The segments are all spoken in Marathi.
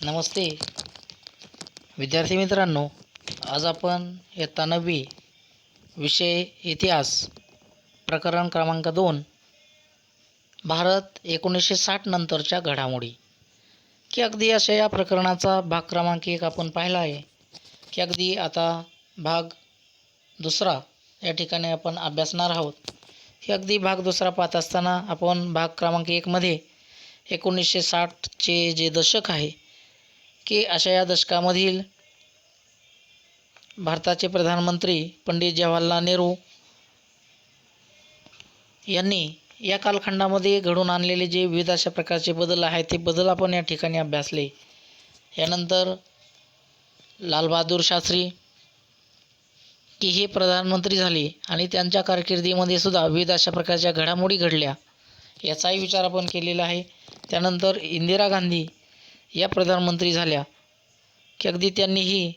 नमस्ते विद्यार्थी मित्रांनो, आज आपण इयत्ता 9वी विषय इतिहास प्रकरण क्रमांक 2 भारत 1960 नंतरच्या घडामोडी की अगदी अशा या प्रकरणाचा भाग क्रमांक 1 आपण पाहिला आहे की अगदी आता भाग दुसरा या ठिकाणी आपण अभ्यासणार आहोत. ही अगदी भाग दुसरा पाहत असताना आपण भाग क्रमांक 1 मध्ये 1960चे जे दशक आहे की अशा या दशकामधील भारताचे प्रधानमंत्री पंडित जवाहरलाल नेहरू यांनी या कालखंडामध्ये घडून आणलेले जे विविध अशा प्रकारचे बदल आहेत ते बदल आपण या ठिकाणी अभ्यासले. यानंतर लालबहादूर शास्त्री की हे प्रधानमंत्री झाले आणि त्यांच्या कारकिर्दीमध्ये सुद्धा विविध अशा प्रकारच्या घडामोडी घडल्या, याचाही विचार आपण केलेला आहे. त्यानंतर इंदिरा गांधी या प्रधानमंत्री झाल्या की अगदी त्यांनीही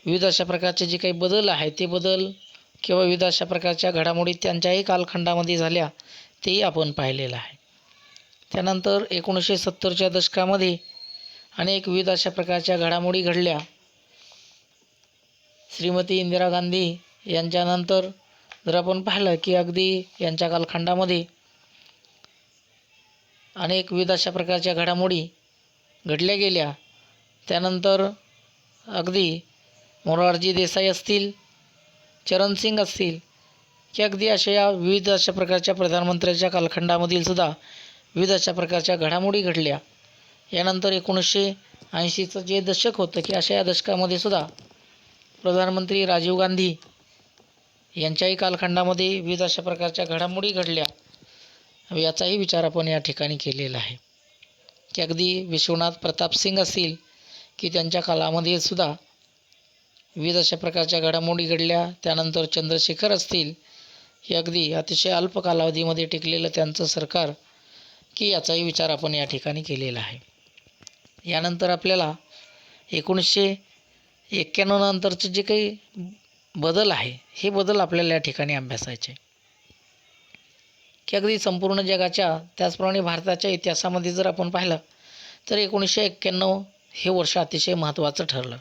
विविध अशा प्रकारचे जे काही बदल आहेत ते बदल किंवा विविध अशा प्रकारच्या घडामोडी त्यांच्याही कालखंडामध्ये झाल्या तेही आपण पाहिलेलं आहे. त्यानंतर 1970च्या दशकामध्ये अनेक विविध अशा प्रकारच्या घडामोडी घडल्या. श्रीमती इंदिरा गांधी यांच्यानंतर जर आपण पाहिलं की अगदी यांच्या कालखंडामध्ये अनेक विविध अशा प्रकारच्या घडामोडी घडल्या गेल्या. त्यानंतर अगदी मोरारजी देसाई असतील, चरणसिंग असतील की अगदी अशा या विविध अशा प्रकारच्या प्रधानमंत्र्यांच्या कालखंडामधील सुद्धा विविध अशा प्रकारच्या घडामोडी घडल्या. यानंतर 1980चं जे दशक होतं की अशा या दशकामध्ये सुद्धा प्रधानमंत्री राजीव गांधी यांच्याही कालखंडामध्ये विविध अशा प्रकारच्या घडामोडी घडल्या, याचाही विचार आपण या ठिकाणी केलेला आहे. की अगदी विश्वनाथ प्रताप सिंग असतील की त्यांच्या काळामध्ये सुद्धा विविध अशा प्रकारच्या घडामोडी घडल्या. त्यानंतर चंद्रशेखर असतील हे अगदी अतिशय अल्प कालावधीमध्ये टिकलेलं त्यांचं सरकार की याचाही विचार आपण या ठिकाणी केलेला आहे. यानंतर आपल्याला 1991 नंतरचे जे काही बदल आहे हे बदल आपल्याला या ठिकाणी अभ्यासायचे की अगदी संपूर्ण जगाच्या त्याचप्रमाणे भारताच्या इतिहासामध्ये जर आपण पाहिलं तर 1991 हे वर्ष अतिशय महत्त्वाचं ठरलं.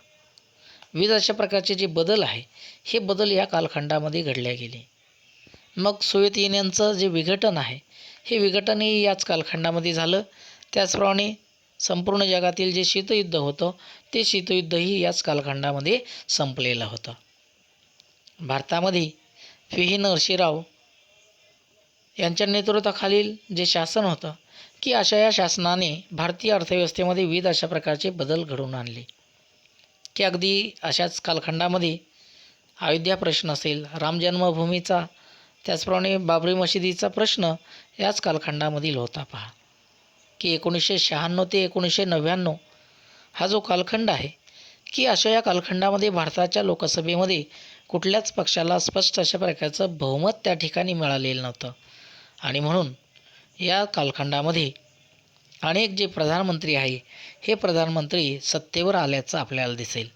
विविध अशा प्रकारचे जे बदल आहे हे बदल या कालखंडामध्ये घडल्या गेले. मग सोव्हिएत युनियनचं जे विघटन आहे हे विघटनही याच कालखंडामध्ये झालं. त्याचप्रमाणे संपूर्ण जगातील जे शीतयुद्ध होतं ते शीतयुद्धही याच कालखंडामध्ये संपलेलं होतं. भारतामध्ये व्ही नरसिंहराव यांच्या नेतृत्वाखालील जे शासन होतं की अशा या शासनाने भारतीय अर्थव्यवस्थेमध्ये विविध अशा प्रकारचे बदल घडवून आणले. की अगदी अशाच कालखंडामध्ये अयोध्या प्रश्न असेल, राम जन्मभूमीचा, त्याचप्रमाणे बाबरी मशिदीचा प्रश्न याच कालखंडामधील होता. पहा की 1996 ते 1999 हा जो कालखंड आहे की अशा या कालखंडामध्ये भारताच्या लोकसभेमध्ये कुठल्याच पक्षाला स्पष्ट अशा प्रकारचं बहुमत त्या ठिकाणी मिळालेलं नव्हतं. आणि म्हणून या कालखंडामध्ये अनेक जे प्रधानमंत्री आहे हे प्रधानमंत्री सत्तेवर आल्याचं आपल्याला दिसेल.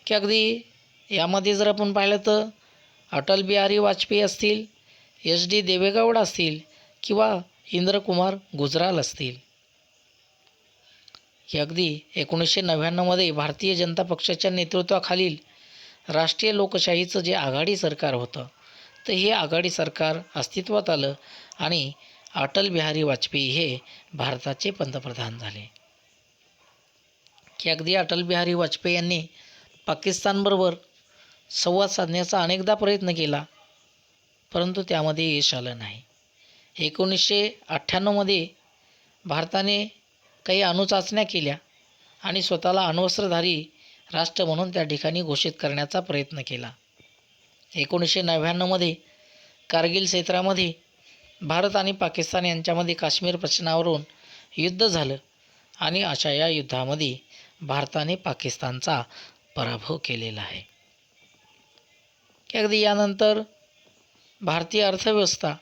की अगदी यामध्ये जर आपण पाहिलं तर अटल बिहारी वाजपेयी असतील, HD देवेगौडा असतील किंवा इंद्रकुमार गुजराल असतील. की अगदी 1999मध्ये भारतीय जनता पक्षाच्या नेतृत्वाखालील राष्ट्रीय लोकशाहीचं जे आघाडी सरकार होतं तर हे आघाडी सरकार अस्तित्वात आलं आणि अटल बिहारी वाजपेयी हे भारताचे पंतप्रधान झाले. की अगदी अटल बिहारी वाजपेयी यांनी पाकिस्तानबरोबर संवाद साधण्याचा अनेकदा प्रयत्न केला परंतु त्यामध्ये यश आलं नाही. 1998मध्ये भारताने काही अणुचाचण्या केल्या आणि स्वतःला अण्वस्त्रधारी राष्ट्र म्हणून त्या ठिकाणी घोषित करण्याचा प्रयत्न केला. 1999मध्ये कारगिल क्षेत्रामध्ये भारत आणि पाकिस्तान यांच्यामध्ये काश्मीर प्रश्नावरून युद्ध झालं आणि अशा या युद्धामध्ये भारताने पाकिस्तानचा पराभव केलेला आहे. की अगदी यानंतर भारतीय अर्थव्यवस्था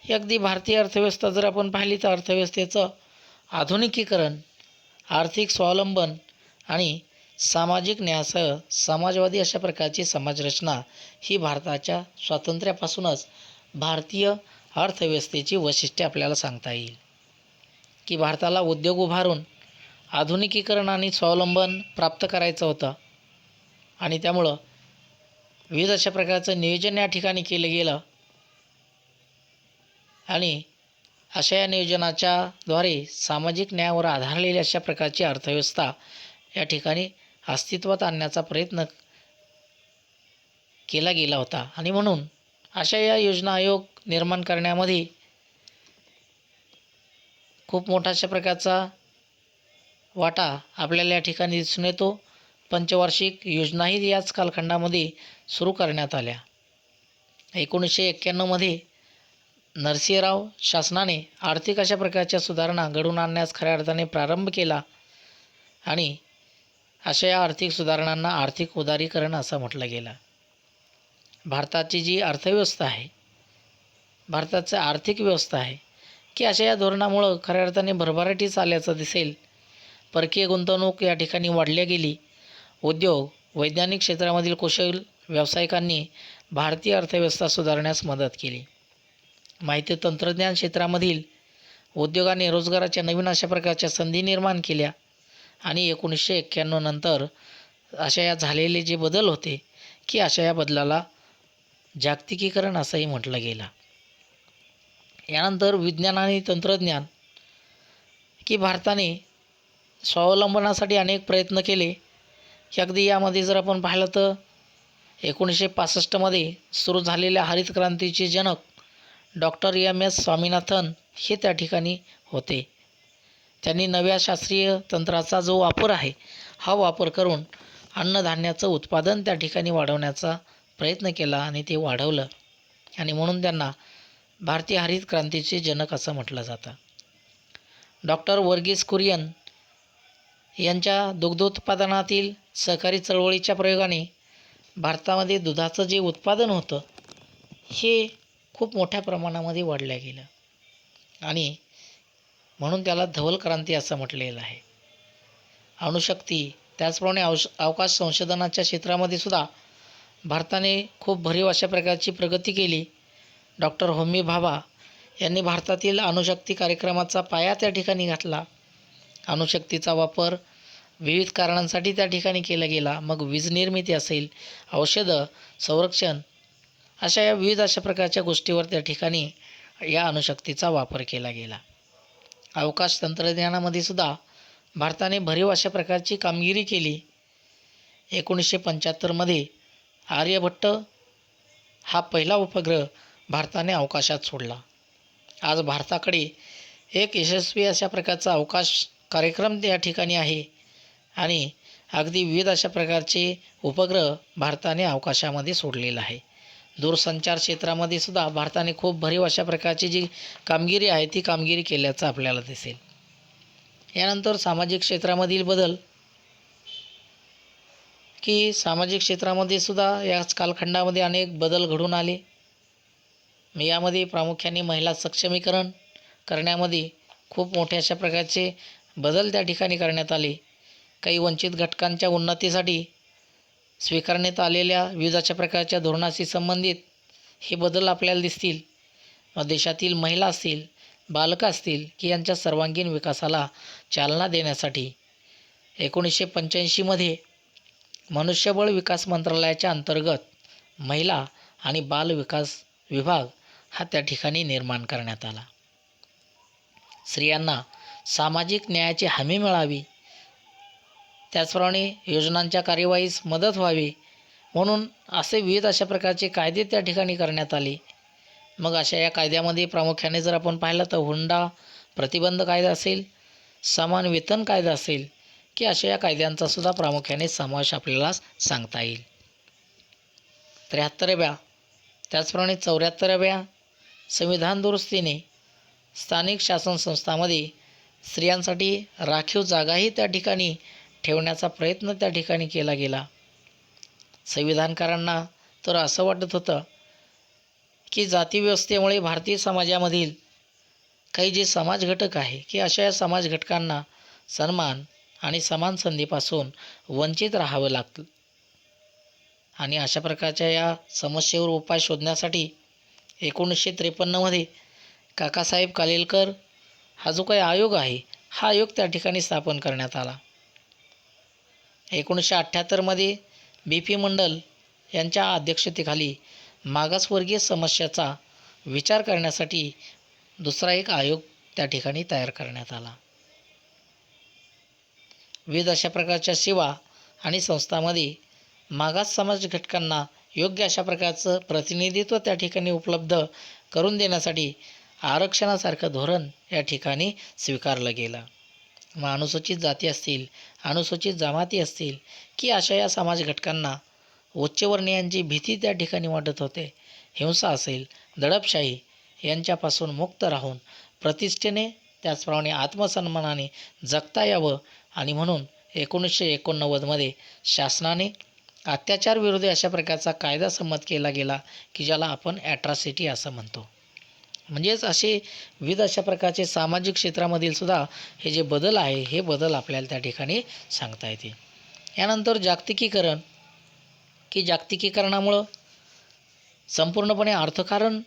ही अगदी भारतीय अर्थव्यवस्था जर आपण पाहिली तर अर्थव्यवस्थेचं आधुनिकीकरण, आर्थिक स्वावलंबन आणि सामाजिक न्यायासह समाजवादी अशा प्रकारची समाजरचना ही भारताच्या स्वातंत्र्यापासूनच भारतीय अर्थव्यवस्थेची वैशिष्ट्ये आपल्याला सांगता येईल. की भारताला उद्योग उभारून आधुनिकीकरण आणि स्वावलंबन प्राप्त करायचं होतं आणि त्यामुळं विविध अशा प्रकारचं नियोजन या ठिकाणी केलं गेलं आणि अशा या नियोजनाच्या द्वारे सामाजिक न्यायावर आधारलेली अशा प्रकारची अर्थव्यवस्था या ठिकाणी अस्तित्वात आणण्याचा प्रयत्न केला गेला होता आणि म्हणून अशा या योजना आयोग निर्माण करण्यामध्ये खूप मोठा अशा प्रकारचा वाटा आपल्याला या ठिकाणी दिसून येतो. पंचवार्षिक योजनाही याच कालखंडामध्ये सुरू करण्यात आल्या. 1991मध्ये नरसिंहराव शासनाने आर्थिक अशा प्रकारच्या सुधारणा घडवून आणण्यास खऱ्या अर्थाने प्रारंभ केला आणि अशा या आर्थिक सुधारणांना आर्थिक उदारीकरण असं म्हटलं गेलं. भारताची जी अर्थव्यवस्था आहे, भारताची आर्थिक व्यवस्था आहे की अशा या धोरणामुळं खऱ्या अर्थाने भरभराटीच आल्याचं दिसेल. परकीय गुंतवणूक या ठिकाणी वाढल्या गेली. उद्योग, वैज्ञानिक क्षेत्रामधील कुशल व्यावसायिकांनी भारतीय अर्थव्यवस्था सुधारण्यास मदत केली. माहिती तंत्रज्ञान क्षेत्रामधील उद्योगाने रोजगाराच्या नवीन अशा प्रकारच्या संधी निर्माण केल्या आणि 1991 नंतर अशा या झालेले जे बदल होते की अशा या बदलाला जागतिकीकरण असंही म्हटलं गेलं. यानंतर विज्ञान आणि तंत्रज्ञान की भारताने स्वावलंबनासाठी अनेक प्रयत्न केले की अगदी यामध्ये जर आपण पाहिलं तर 1965मध्ये सुरू झालेल्या हरित क्रांतीचे जनक डॉक्टर M.S. स्वामीनाथन हे त्या ठिकाणी होते. त्यांनी नव्या शास्त्रीय तंत्राचा जो वापर आहे हा वापर करून अन्नधान्याचं उत्पादन त्या ठिकाणी वाढवण्याचा प्रयत्न केला आणि ते वाढवलं आणि म्हणून त्यांना भारतीय हरित क्रांतीचे जनक असं म्हटलं जातं. डॉक्टर वर्गीस कुरियन यांच्या दुग्धोत्पादनातील सहकारी चळवळीच्या प्रयोगाने भारतामध्ये दुधाचं जे उत्पादन होतं हे खूप मोठ्या प्रमाणामध्ये वाढलं गेलं आणि म्हणून त्याला धवल क्रांती असं म्हटलेलं आहे. अणुशक्ती त्याचप्रमाणे अवकाश संशोधनाच्या क्षेत्रामध्ये सुद्धा भारताने खूप भरीव अशा प्रकारची प्रगती केली. डॉक्टर होमी भाभा यांनी भारतातील अणुशक्ती कार्यक्रमाचा पाया त्या ठिकाणी घातला. अणुशक्तीचा वापर विविध कारणांसाठी त्या ठिकाणी केला गेला. मग वीज निर्मिती असेल, औषधं, संरक्षण अशा या विविध अशा प्रकारच्या गोष्टीवर त्या ठिकाणी या अणुशक्तीचा वापर केला गेला. अवकाश तंत्रज्ञानामध्ये सुद्धा भारताने भरीव अशा प्रकारची कामगिरी केली. 1975मध्ये आर्यभट्ट हा पहिला उपग्रह भारताने अवकाशात सोडला. आज भारताकडे एक यशस्वी अशा प्रकारचा अवकाश कार्यक्रम या ठिकाणी आहे आणि अगदी विविध अशा प्रकारचे उपग्रह भारताने अवकाशामध्ये सोडलेला आहे. दूरसंचार क्षेत्रामध्ये सुद्धा भारताने खूप भरीव अशा प्रकारची जी कामगिरी आहे ती कामगिरी केल्याचं आपल्याला दिसेल. यानंतर सामाजिक क्षेत्रामधील बदल की सामाजिक क्षेत्रामध्ये सुद्धा याच कालखंडामध्ये अनेक बदल घडून आले. यामध्ये प्रामुख्याने महिला सक्षमीकरण करण्यामध्ये खूप मोठ्या अशा प्रकारचे बदल त्या ठिकाणी करण्यात आले. काही वंचित घटकांच्या उन्नतीसाठी स्वीकारण्यात आलेल्या विविध अशा प्रकारच्या धोरणाशी संबंधित हे बदल आपल्याला दिसतील. देशातील महिला असतील, बालकं असतील की यांच्या सर्वांगीण विकासाला चालना देण्यासाठी 1985मध्ये मनुष्यबळ विकास मंत्रालयाच्या अंतर्गत महिला आणि बाल विकास विभाग हा त्या ठिकाणी निर्माण करण्यात आला. स्त्रियांना सामाजिक न्यायाची हमी मिळावी, त्याचप्रमाणे योजनांच्या कार्यवाहीस मदत व्हावी म्हणून असे विविध अशा प्रकारचे कायदे त्या ठिकाणी करण्यात आले. मग अशा या कायद्यामध्ये प्रामुख्याने जर आपण पाहिलं तर हुंडा प्रतिबंध कायदा असेल, समान वेतन कायदा असेल की अशा या कायद्यांचा सुद्धा प्रामुख्याने समावेश आपल्याला सांगता येईल. 73व्या त्याचप्रमाणे 74व्या संविधान दुरुस्तीने स्थानिक शासन संस्थांमध्ये स्त्रियांसाठी राखीव जागाही त्या ठिकाणी ठेवण्याचा प्रयत्न त्या ठिकाणी केला गेला. संविधानकारांना तर असं वाटत होतं की जातीव्यवस्थेमुळे भारतीय समाजामधील काही जे समाज घटक आहे की अशा या समाज घटकांना सन्मान आणि समान संधीपासून वंचित राहावं लागतं आणि अशा प्रकारच्या या समस्येवर उपाय शोधण्यासाठी 1953मध्ये काकासाहेब कालेलकर हा जो काही आयोग आहे हा आयोग त्या ठिकाणी स्थापन करण्यात आला. 1978मध्ये बी पी मंडल यांच्या अध्यक्षतेखाली मागासवर्गीय समस्याचा विचार करण्यासाठी दुसरा एक आयोग त्या ठिकाणी तयार करण्यात आला. विविध अशा प्रकारच्या सेवा आणि संस्थांमध्ये मागास समाज घटकांना योग्य अशा प्रकारचं प्रतिनिधित्व त्या ठिकाणी उपलब्ध करून देण्यासाठी आरक्षणासारखं धोरण या ठिकाणी स्वीकारलं गेलं. मग अनुसूचित जाती असतील, अनुसूचित जमाती असतील की अशा या समाज घटकांना उच्चवर्णीयांची भीती त्या ठिकाणी वाटत होते. हिंसा असेल, दडपशाही यांच्यापासून मुक्त राहून प्रतिष्ठेने त्याचप्रमाणे आत्मसन्मानाने जगता यावं आणि म्हणून 1989मध्ये शासनाने अत्याचार विरोधी अशा प्रकारचा कायदा संमत केला गेला की ज्याला आपण ॲट्रॉसिटी असं म्हणतो. म्हणजेच असे विविध अशा प्रकारचे सामाजिक क्षेत्रामधील सुद्धा हे जे बदल आहे हे बदल आपल्याला त्या ठिकाणी सांगता येते. यानंतर जागतिकीकरण की जागतिकीकरणामुळं संपूर्णपणे अर्थकारण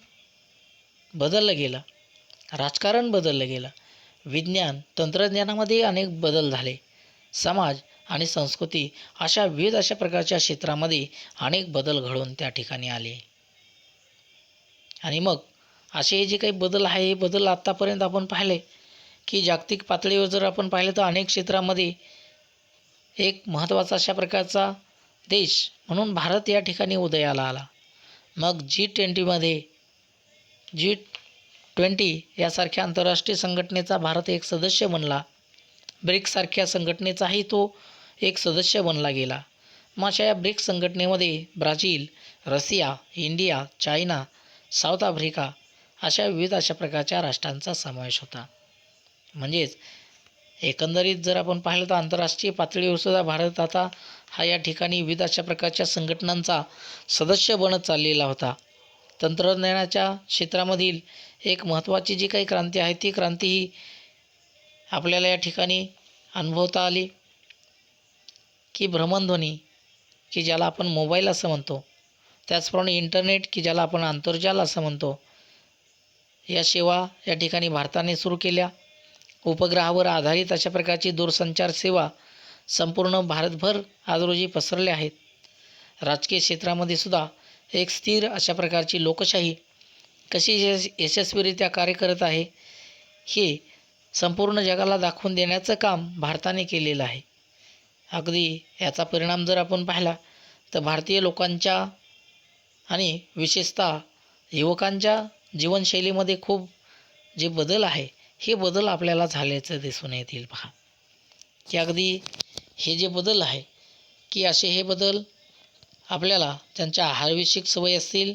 बदललं गेलं, राजकारण बदललं गेलं, विज्ञान तंत्रज्ञानामध्ये अनेक बदल झाले, समाज आणि संस्कृती अशा विविध अशा प्रकारच्या क्षेत्रामध्ये अनेक बदल घडून त्या ठिकाणी आले. आणि मग असे हे जे काही बदल आहे हे बदल आत्तापर्यंत आपण पाहिले की जागतिक पातळीवर जर आपण पाहिलं तर अनेक क्षेत्रामध्ये एक महत्त्वाचा अशा प्रकारचा देश म्हणून भारत या ठिकाणी उदयाला आला. मग G20 यासारख्या आंतरराष्ट्रीय संघटनेचा भारत एक सदस्य बनला. ब्रिक्ससारख्या संघटनेचाही तो एक सदस्य बनला गेला. मग अशा या ब्रिक्स संघटनेमध्ये Brazil, Russia, India, China, south Africa अशा विविध अशा प्रकारच्या राष्ट्रांचा समावेश होता. म्हणजेच एकंदरीत जर आपण पाहिलं तर आंतरराष्ट्रीय पातळीवर सुद्धा भारत आता हा या ठिकाणी विविध अशा प्रकारच्या संघटनांचा सदस्य बनत चाललेला होता. तंत्रज्ञानाच्या क्षेत्रामधील एक महत्त्वाची जी काही क्रांती आहे ती क्रांती ही आपल्याला या ठिकाणी अनुभवता आली की भ्रमणध्वनी की ज्याला आपण मोबाईल असं म्हणतो, त्याचप्रमाणे इंटरनेट की ज्याला आपण आंतरजाल असं म्हणतो, या सेवा या ठिकाणी भारताने सुरू केल्या. उपग्रहावर आधारित अशा प्रकारची दूरसंचार सेवा संपूर्ण भारतभर आज रोजी पसरल्या आहेत. राजकीय क्षेत्रामध्ये सुद्धा एक स्थिर अशा प्रकारची लोकशाही कशी यशस्वीरित्या कार्य करत आहे हे संपूर्ण जगाला दाखवून देण्याचं काम भारताने केलेलं आहे. अगदी याचा परिणाम जर आपण पाहिला तर भारतीय लोकांच्या आणि विशेषतः युवकांच्या जीवनशैलीमध्ये खूप जे बदल आहे हे बदल आपल्याला झाल्याचं दिसून येतील. पहा की अगदी हे जे बदल आहे की असे हे बदल आपल्याला त्यांच्या आहारविषयक सवयी असतील,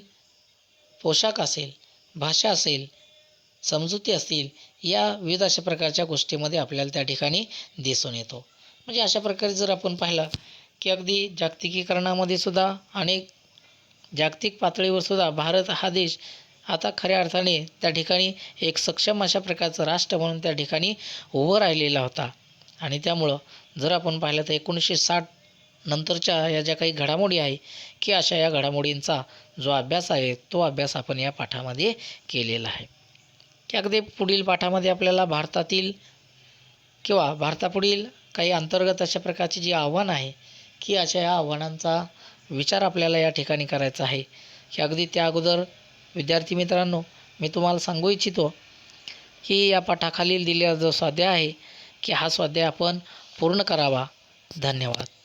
पोशाख असेल, भाषा असेल, समजुती असतील, या विविध अशा प्रकारच्या गोष्टीमध्ये आपल्याला त्या ठिकाणी दिसून येतो. म्हणजे अशा प्रकारे जर आपण पाहिलं की अगदी जागतिकीकरणामध्ये सुद्धा अनेक जागतिक पातळीवर सुद्धा भारत हा देश आता खऱ्या अर्थाने त्या ठिकाणी एक सक्षम अशा प्रकारचं राष्ट्र म्हणून त्या ठिकाणी उभं राहिलेला होता. आणि त्यामुळं जर आपण पाहिलं तर 1960 नंतरच्या या ज्या काही घडामोडी आहे की अशा या घडामोडींचा जो अभ्यास आहे तो अभ्यास आपण या पाठामध्ये केलेला आहे. की अगदी पुढील पाठामध्ये आपल्याला भारतातील किंवा भारतापुढील काही अंतर्गत अशा प्रकारची जी आव्हानं आहे की अशा या आव्हानांचा विचार आपल्याला या ठिकाणी करायचा आहे. की अगदी त्या अगोदर विद्यार्थी मित्रांनो मी तुम्हाला सांगू इच्छितो की या पाठाखालील दिलेला जो स्वाध्याय आहे की हा स्वाध्याय आपण पूर्ण करावा. धन्यवाद.